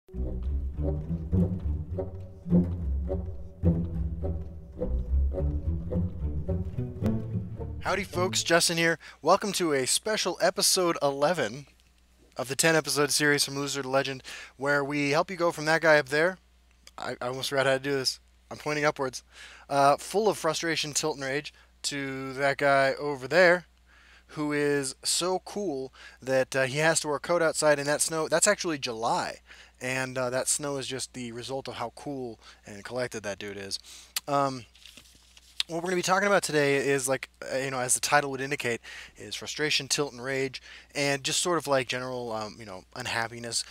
Howdy, folks. Justin here. Welcome to a special episode 11 of the 10 episode series from Loser to Legend, where we help you go from that guy up there. I almost forgot how to do this. I'm pointing upwards. Full of frustration, tilt, and rage, to that guy over there who is so cool that he has to wear a coat outside in that snow. That's actually July. And that snow is just the result of how cool and collected that dude is. Um, what we're going to be talking about today is like as the title would indicate, is frustration, tilt, and rage, and just sort of like general unhappiness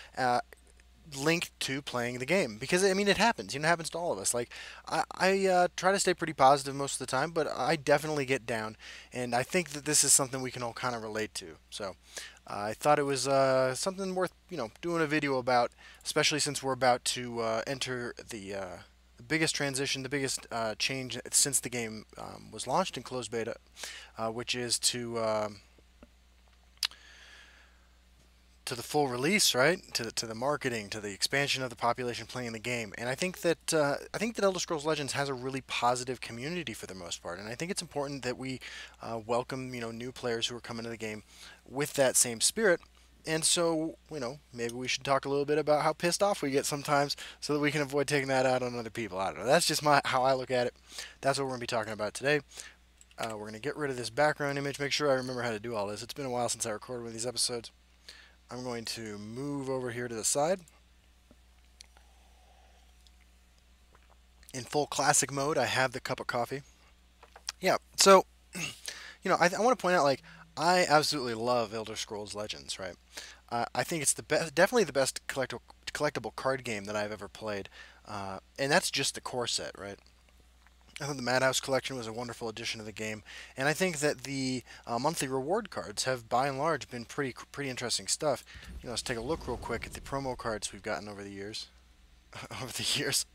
linked to playing the game. Because I mean, it happens. It happens to all of us. Like I try to stay pretty positive most of the time, but I definitely get down, and I think that this is something we can all kind of relate to. So I thought it was something worth doing a video about, especially since we're about to enter the biggest transition, the biggest change since the game was launched in closed beta, which is to the full release, right? To the marketing, to the expansion of the population playing the game. And I think that Elder Scrolls Legends has a really positive community for the most part. And I think it's important that we welcome new players who are coming to the game with that same spirit. And so, maybe we should talk a little bit about how pissed off we get sometimes so that we can avoid taking that out on other people. I don't know. That's just how I look at it. That's what we're going to be talking about today. We're going to get rid of this background image, make sure I remember how to do all this. It's been a while since I recorded one of these episodes. I'm going to move over here to the side. In full classic mode, I have the cup of coffee. Yeah, so, I want to point out, like, I absolutely love Elder Scrolls Legends, right? I think it's the best, definitely the best collectible card game that I've ever played, and that's just the core set, right? I think the Madhouse collection was a wonderful addition to the game, and I think that the monthly reward cards have, by and large, been pretty interesting stuff. Let's take a look real quick at the promo cards we've gotten over the years, over the years,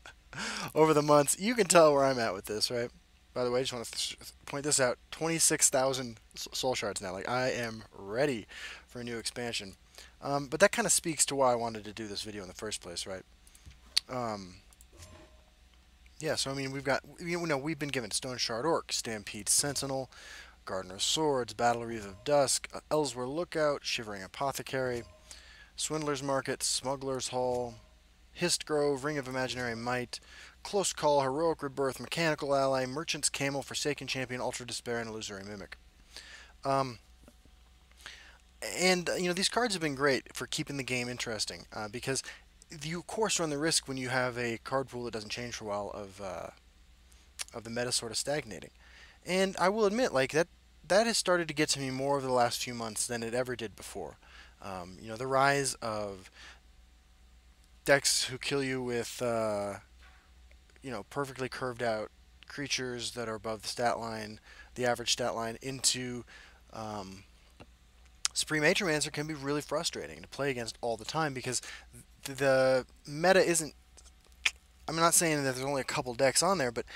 over the months. You can tell where I'm at with this, right? By the way, I just want to point this out: 26,000 soul shards now. Like, I am ready for a new expansion. But that kind of speaks to why I wanted to do this video in the first place, right? Um, yeah, so I mean, we've been given Stone Shard Orc, Stampede Sentinel, Gardener's Swords, Battle Wreath of Dusk, Elsewhere Lookout, Shivering Apothecary, Swindler's Market, Smuggler's Hall, Hist Grove, Ring of Imaginary Might, Close Call, Heroic Rebirth, Mechanical Ally, Merchant's Camel, Forsaken Champion, Ultra Despair, and Illusory Mimic. Um, and these cards have been great for keeping the game interesting because you of course run the risk when you have a card pool that doesn't change for a while of the meta sort of stagnating. And I will admit, like that has started to get to me more over the last few months than it ever did before. The rise of decks who kill you with perfectly curved out creatures that are above the stat line, the average stat line, into Supreme Atromancer can be really frustrating to play against all the time because the meta isn't. I'm not saying that there's only a couple decks on there, but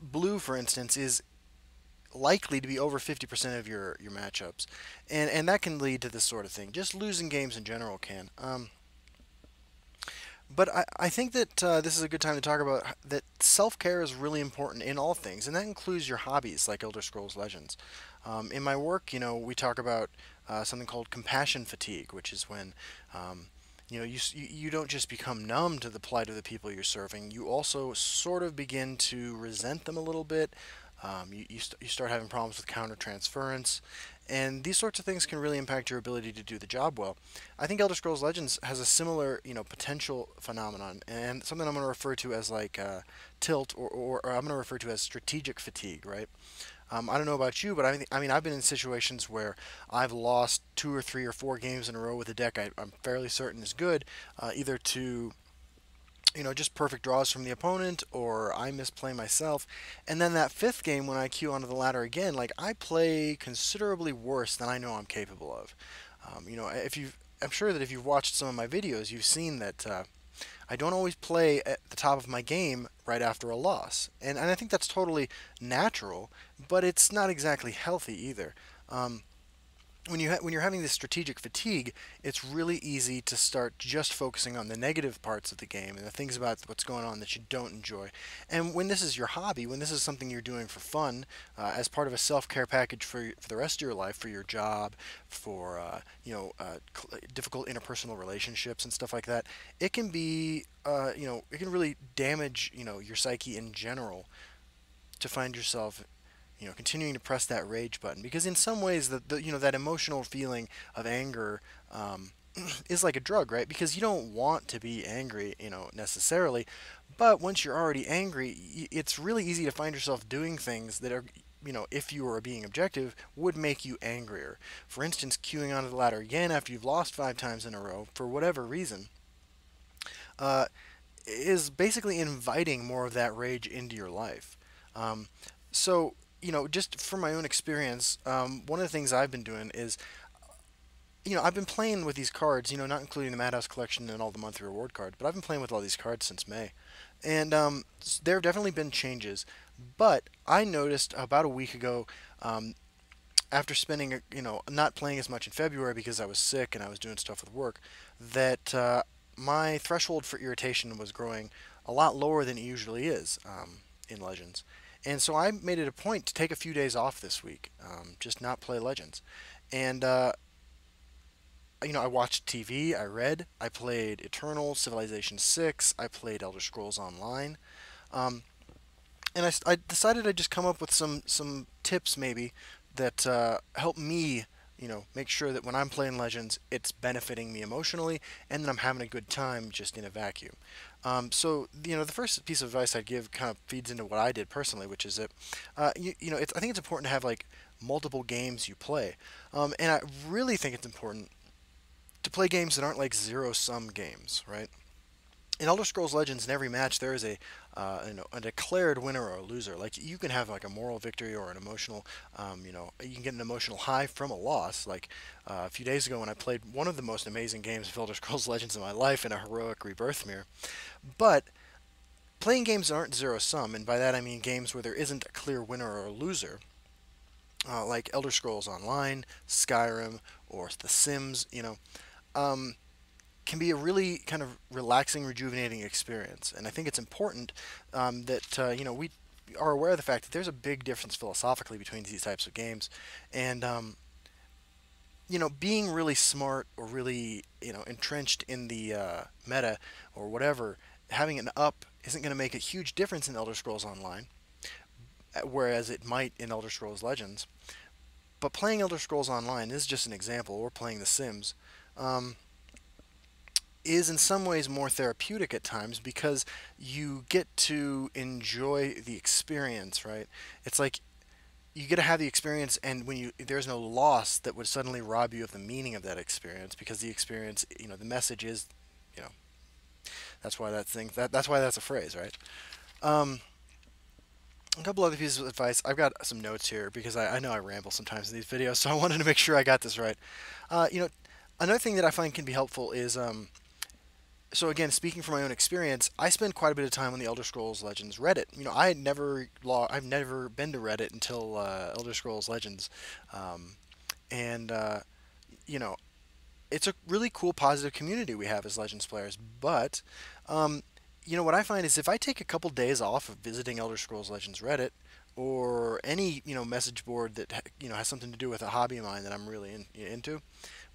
blue, for instance, is likely to be over 50% of your matchups, and that can lead to this sort of thing. Just losing games in general can. But I think that this is a good time to talk about that self-care is really important in all things, and that includes your hobbies like Elder Scrolls Legends. In my work, we talk about something called compassion fatigue, which is when you don't just become numb to the plight of the people you're serving, you also sort of begin to resent them a little bit. You start having problems with counter-transference, and these sorts of things can really impact your ability to do the job well. I think Elder Scrolls Legends has a similar, potential phenomenon, and something I'm going to refer to as like tilt, or I'm going to refer to as strategic fatigue, right? I don't know about you, but I've been in situations where I've lost 2 or 3 or 4 games in a row with a deck I'm fairly certain is good, either to just perfect draws from the opponent, or I misplay myself. And then that fifth game, when I queue onto the ladder again, like, I play considerably worse than I know I'm capable of. I'm sure that if you've watched some of my videos, you've seen that I don't always play at the top of my game right after a loss. And I think that's totally natural, but it's not exactly healthy either. when you're having this strategic fatigue, it's really easy to start just focusing on the negative parts of the game and the things about what's going on that you don't enjoy. And when this is your hobby, when this is something you're doing for fun, as part of a self-care package for the rest of your life, for your job, for difficult interpersonal relationships and stuff like that, it can be it can really damage your psyche in general to find yourself continuing to press that rage button, because in some ways that emotional feeling of anger is like a drug, right? Because you don't want to be angry, necessarily, but once you're already angry, it's really easy to find yourself doing things that are, if you were being objective, would make you angrier. For instance, queuing onto the ladder again after you've lost 5 times in a row for whatever reason. Uh, is basically inviting more of that rage into your life. Um, so, just from my own experience, one of the things I've been doing is, I've been playing with these cards, not including the Madhouse collection and all the monthly reward cards, but I've been playing with all these cards since May. And there have definitely been changes, but I noticed about a week ago, um, after spending, not playing as much in February because I was sick and I was doing stuff with work, that my threshold for irritation was growing a lot lower than it usually is in Legends. And so I made it a point to take a few days off this week, just not play Legends. And I watched TV, I read, I played Eternal, Civilization 6, I played Elder Scrolls Online. Um, and I decided I'd just come up with some tips maybe that help me, make sure that when I'm playing Legends, it's benefiting me emotionally, and that I'm having a good time just in a vacuum. So the first piece of advice I'd give kind of feeds into what I did personally, which is that I think it's important to have like multiple games you play, and I really think it's important to play games that aren't like zero sum games, right? In Elder Scrolls Legends, in every match there is a declared winner or a loser. Like you can have like a moral victory or an emotional, you can get an emotional high from a loss. Like a few days ago when I played one of the most amazing games of Elder Scrolls Legends in my life in a heroic rebirth mirror. But playing games that aren't zero sum, and by that I mean games where there isn't a clear winner or a loser, like Elder Scrolls Online, Skyrim, or The Sims, um, can be a really kind of relaxing, rejuvenating experience. And I think it's important that we are aware of the fact that there's a big difference philosophically between these types of games, and being really smart or really entrenched in the meta or whatever, having an up isn't going to make a huge difference in Elder Scrolls Online, whereas it might in Elder Scrolls Legends. But playing Elder Scrolls Online is just an example, or playing The Sims. Um, is in some ways more therapeutic at times because you get to enjoy the experience, right? It's like you get to have the experience, and when there's no loss that would suddenly rob you of the meaning of that experience, because the experience, the message is, you know, that's why that's a phrase, right? Um, a couple other pieces of advice. I've got some notes here because I know I ramble sometimes in these videos, so I wanted to make sure I got this right. Uh, you know, Another thing that I find can be helpful is so again, speaking from my own experience, I spend quite a bit of time on the Elder Scrolls Legends Reddit. I've never been to Reddit until Elder Scrolls Legends, um, and you know, it's a really cool, positive community we have as Legends players. But um, what I find is if I take a couple days off of visiting Elder Scrolls Legends Reddit or any message board that has something to do with a hobby of mine that I'm really into,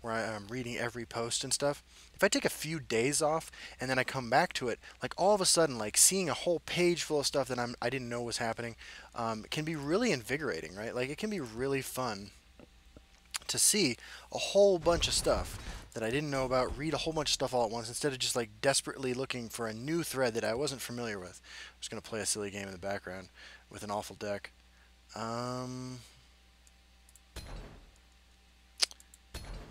where I'm reading every post and stuff. If I take a few days off and then I come back to it, like all of a sudden, like seeing a whole page full of stuff that I didn't know was happening, can be really invigorating, right? Like it can be really fun to see a whole bunch of stuff that I didn't know about, read a whole bunch of stuff all at once instead of just like desperately looking for a new thread that I wasn't familiar with. I'm just gonna play a silly game in the background with an awful deck. Um,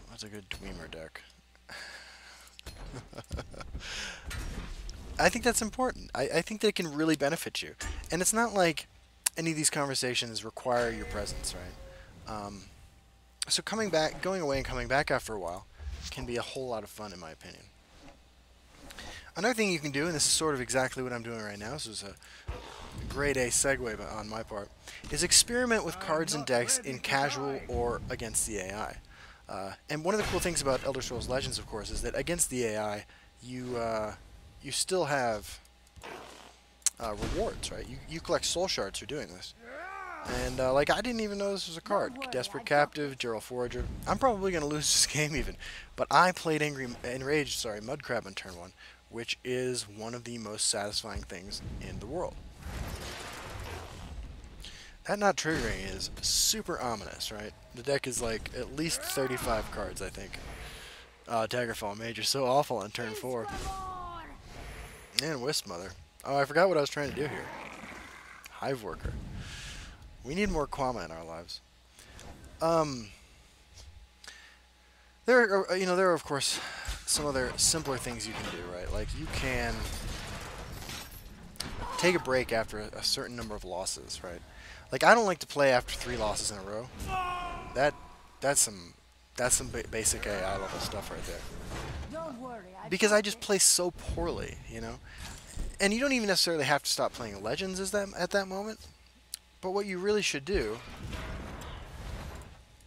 what's a good Dweemer deck? I think that's important. I think that it can really benefit you. And it's not like any of these conversations require your presence, right? So going away and coming back after a while can be a whole lot of fun, in my opinion. Another thing you can do, and this is sort of exactly what I'm doing right now, this is a grade A segue on my part, is experiment with cards and decks in casual or against the AI. And one of the cool things about Elder Scrolls Legends, of course, is that against the AI, you still have rewards, right? You collect soul shards for doing this. And, like, I didn't even know this was a card. Desperate Captive, Gerald Forager. I'm probably going to lose this game even. But I played Enraged Mudcrab on turn 1, which is one of the most satisfying things in the world. That not triggering is super ominous, right? The deck is, like, at least 35 cards, I think. Daggerfall Mage is so awful on turn 4. And Wisp Mother. Oh, I forgot what I was trying to do here. Hive Worker. We need more Kwama in our lives. There are of course some other simpler things you can do, right? Like you can take a break after a certain number of losses, right? Like I don't like to play after 3 losses in a row. That's some basic AI level stuff right there. Don't worry, Because I just play so poorly, you know. And you don't even necessarily have to stop playing Legends at that moment. But what you really should do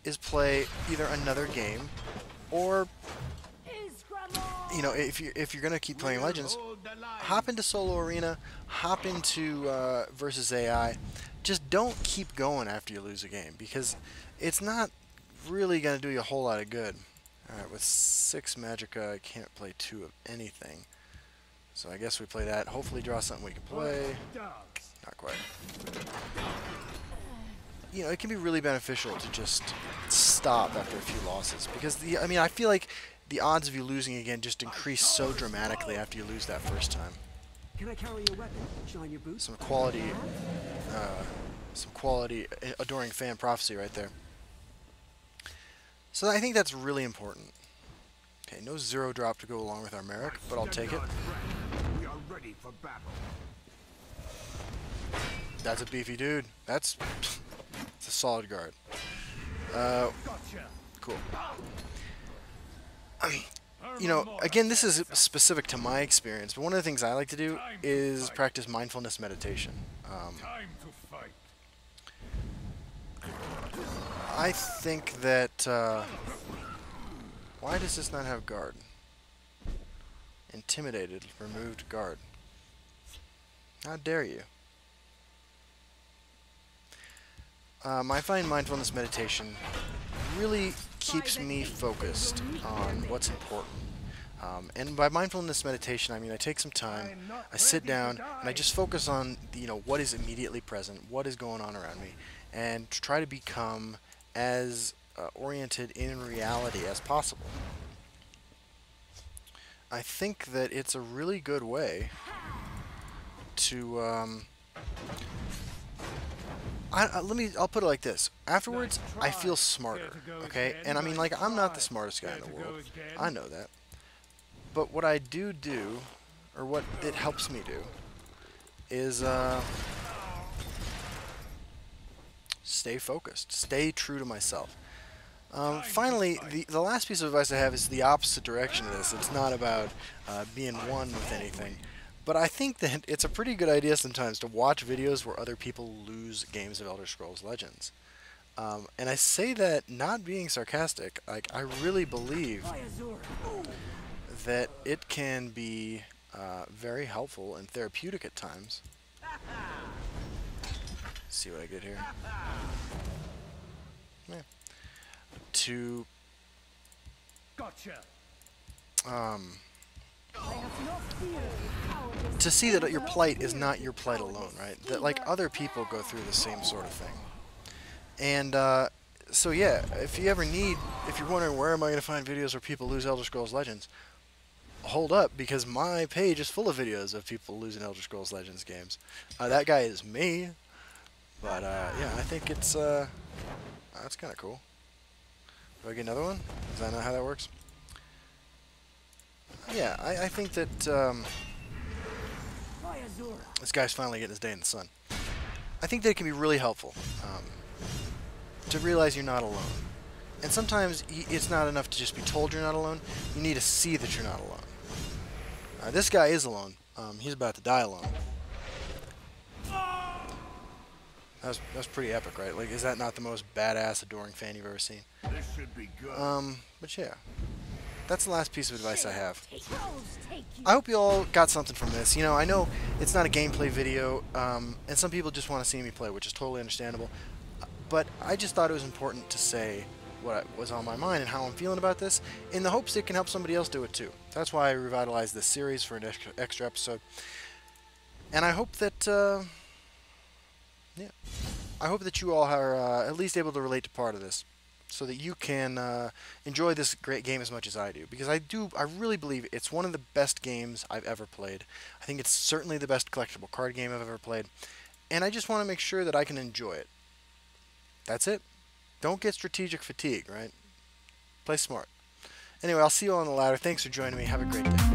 is play either another game, or you know, if you're gonna keep playing Legends, hop into Solo Arena, hop into versus AI. Just don't keep going after you lose a game, because it's not really gonna do you a whole lot of good. All right, with 6 Magicka, I can't play 2 of anything, so I guess we play that. Hopefully, draw something we can play. Not quite. You know, it can be really beneficial to just stop after a few losses, because I feel like the odds of you losing again just increase so dramatically after you lose that first time. Can I carry your weapon? Shine your boots? Some quality adoring fan prophecy right there. So I think that's really important. Okay, no 0 drop to go along with our Merrick, but I'll take it. We are ready for battle. That's a beefy dude. It's a solid guard. Cool. You know, again, this is specific to my experience, but one of the things I like to do is practice mindfulness meditation. I think that... why does this not have guard? Intimidated, removed guard. How dare you? I find mindfulness meditation really keeps me focused on what's important. And by mindfulness meditation, I mean I take some time, I sit down, and I just focus on what is immediately present, what is going on around me, and try to become as oriented in reality as possible. I think that it's a really good way to I'll put it like this. Afterwards, I feel smarter, okay? And I mean, like, I'm not the smartest guy in the world. I know that. But what I do, or what it helps me do, is stay focused, stay true to myself. Finally, the last piece of advice I have is the opposite direction of this. It's not about being one with anything. But I think that it's a pretty good idea sometimes to watch videos where other people lose games of Elder Scrolls Legends. And I say that not being sarcastic. Like, I really believe that it can be very helpful and therapeutic at times. Let's see what I get here. Yeah. To to see that your plight is not your plight alone, right? That like other people go through the same sort of thing. And so yeah, if you're wondering where am I going to find videos where people lose Elder Scrolls Legends, hold up, because my page is full of videos of people losing Elder Scrolls Legends games. That guy is me, but yeah, I think it's that's kind of cool. Do I get another one? Is that not how that works? Yeah, I think that this guy's finally getting his day in the sun. I think that it can be really helpful to realize you're not alone. And sometimes it's not enough to just be told you're not alone. You need to see that you're not alone. This guy is alone. He's about to die alone. That was pretty epic, right? Like, is that not the most badass, adoring fan you've ever seen? This should be good. But yeah, that's the last piece of advice I have. Trolls take you. I hope you all got something from this. You know, I know it's not a gameplay video, and some people just want to see me play, which is totally understandable. But I just thought it was important to say what was on my mind and how I'm feeling about this, in the hopes it can help somebody else do it too. That's why I revitalized this series for an extra episode. And I hope that, yeah, I hope that you all are at least able to relate to part of this, so that you can enjoy this great game as much as I do. Because I really believe it's one of the best games I've ever played. I think it's certainly the best collectible card game I've ever played. And I just want to make sure that I can enjoy it. That's it. Don't get strategic fatigue, right? Play smart. Anyway, I'll see you all on the ladder. Thanks for joining me. Have a great day.